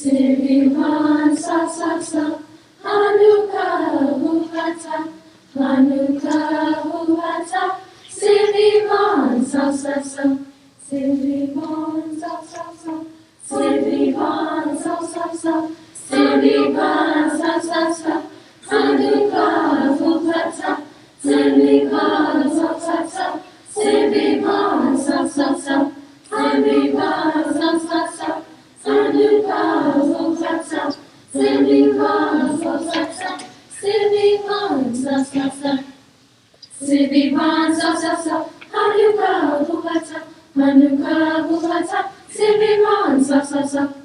Sirivan sa sa sa, Hanukkah huhata, Hanukkah huhata, Sirivan sa sa sa, Sirivan sa sa sa, Sirivan sa sa sa, Sirivan sa sa sa, Hanukkah huhata, Sirivan sa sa sa, Sirivan sa sa sa, Sirivan sa sa sa. Hanukkah huhata, Sirivan sa sa sa, Sirivan sa sa sa, Sirivan sa sa sa, Hanukkah huhata, Hanukkah huhata, Sirivan sa sa sa.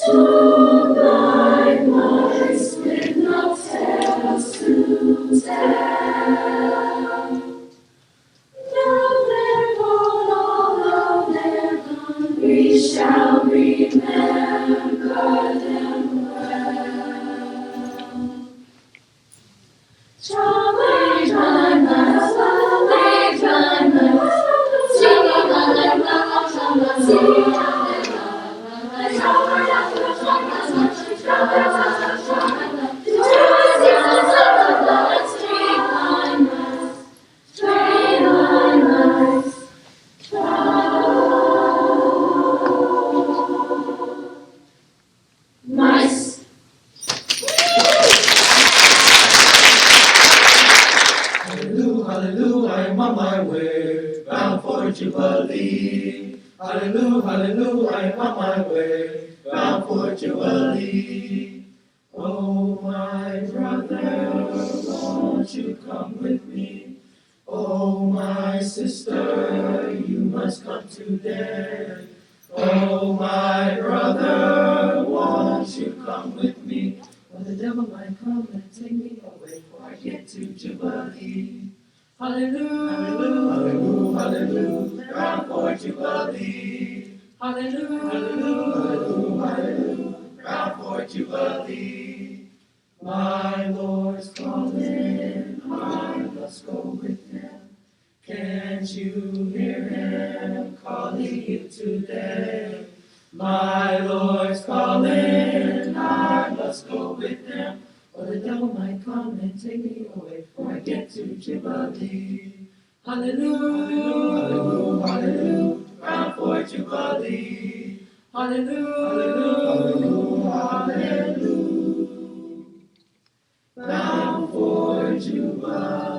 Two blind mice with no tails to tell. Now they're gone, although they're gone, we shall remember them well. Trolley climbers, trolley climbers, singing on their mouths, singing on their mice. Hallelujah, hallelujah, I am on my way, bound for Jubilee. Hallelujah, hallelujah, I am on my way, bound for Jubilee. Oh, my brother, won't you come with me? Oh, my sister, you must come today. Oh, my brother, won't you come with me? Or the devil might come and take me away before I get to Jubilee. Hallelujah, hallelujah, hallelujah, bound for Jubilee. Hallelujah, hallelujah, hallelujah, bound for Jubilee. My Lord's calling, I must go with him. Can't you hear him calling you today? My Lord's calling, I must go with him. Or the devil might come and take me away before I get to Jubilee. Hallelujah, hallelujah, hallelujah, bound for Jubilee. Hallelujah, hallelujah, hallelujah, bound for Jubilee.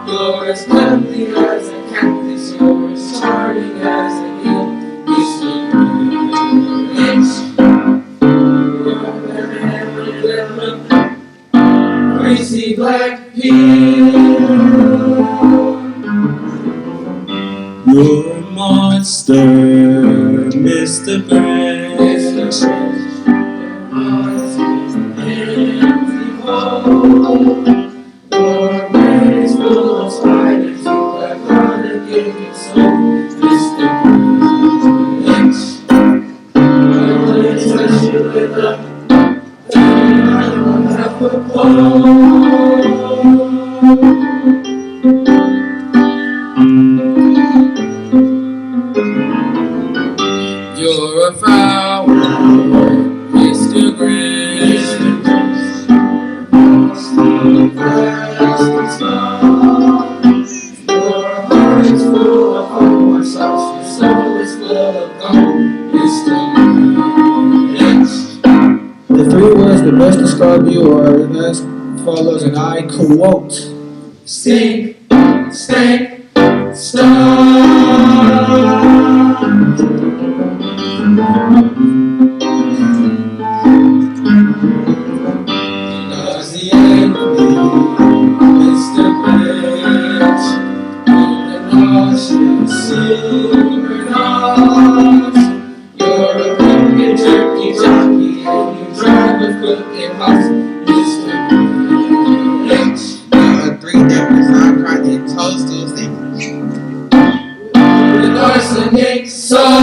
You're as lovely as a cactus, you're as charming as an eel. Mr. Rich, you're a greasy black peel. You're a monster. Mr. Grinch, Mr. Grinch, empty hole. Your brain is full of spiders, you have gone to give me some. Mr. Grinch, I want to touch you with a half a pole. You're a flower, Mr. Grinch. Your heart is full of homework sauce, your soul is full of gum, Mr. Grinch. The three words that best describe you are as follows, and I quote: stink, stank, stunk. Does the enemy, Mr. Grinch, with the nauseous silver knots? You're a crooked turkey jockey and you drive a crooked horse, Mr. Grinch. You're a three different sauerkraut and toadstool sandwich. With arsenic sauce.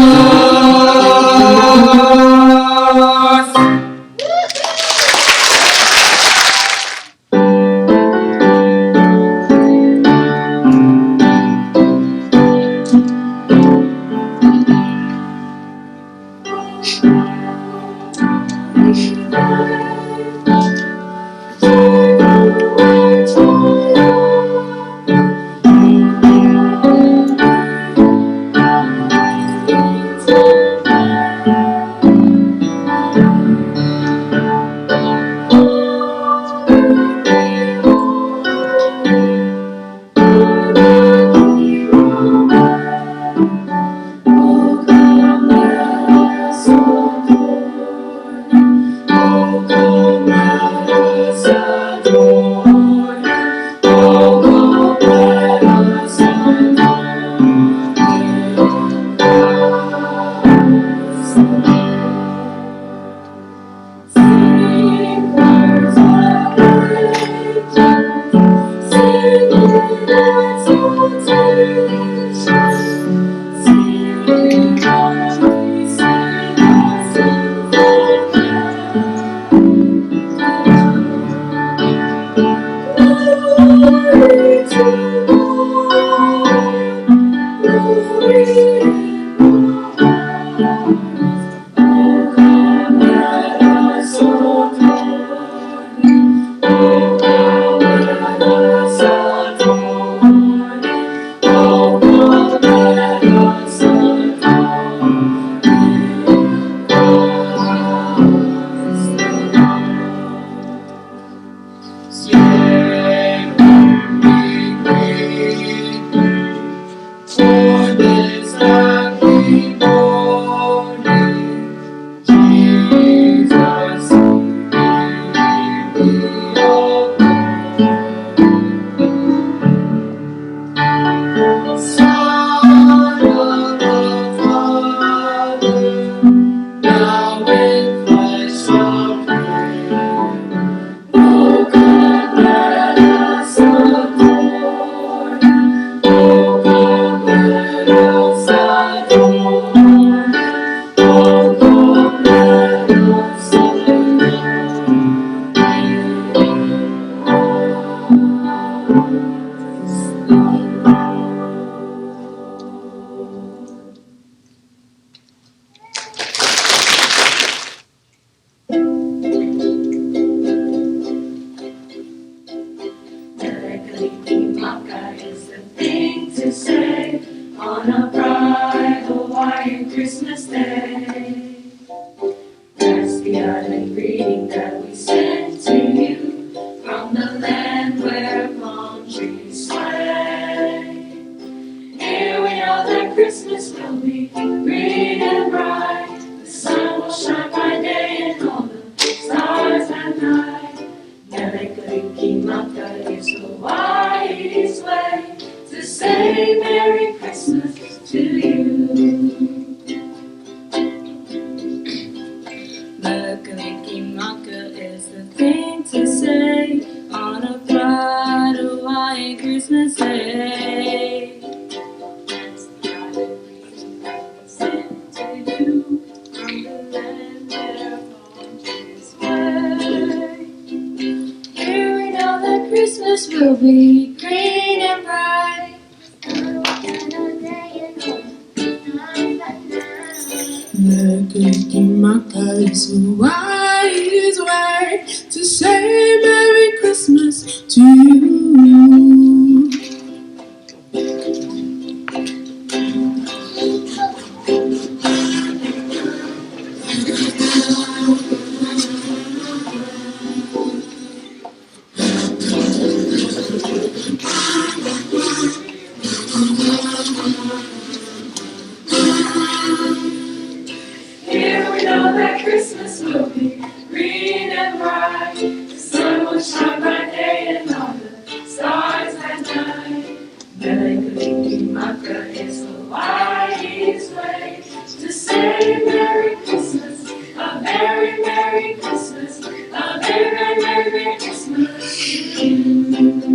Christmas Day. That's the island greeting that we sent to you from the land where palm trees sway. Here we know that Christmas will be green and bright. The sun will shine by day and all the stars at night. Melekaliki is Hawaii's way to say Merry Christmas to you. will be green and bright. Martha is a wise way to say Merry Christmas to you. Here we know that Christmas will be green and bright. The sun will shine by day and all the stars at night. Melancholy is the wise way to say Merry Christmas, a very Merry Christmas, a very Merry, Merry Christmas to you.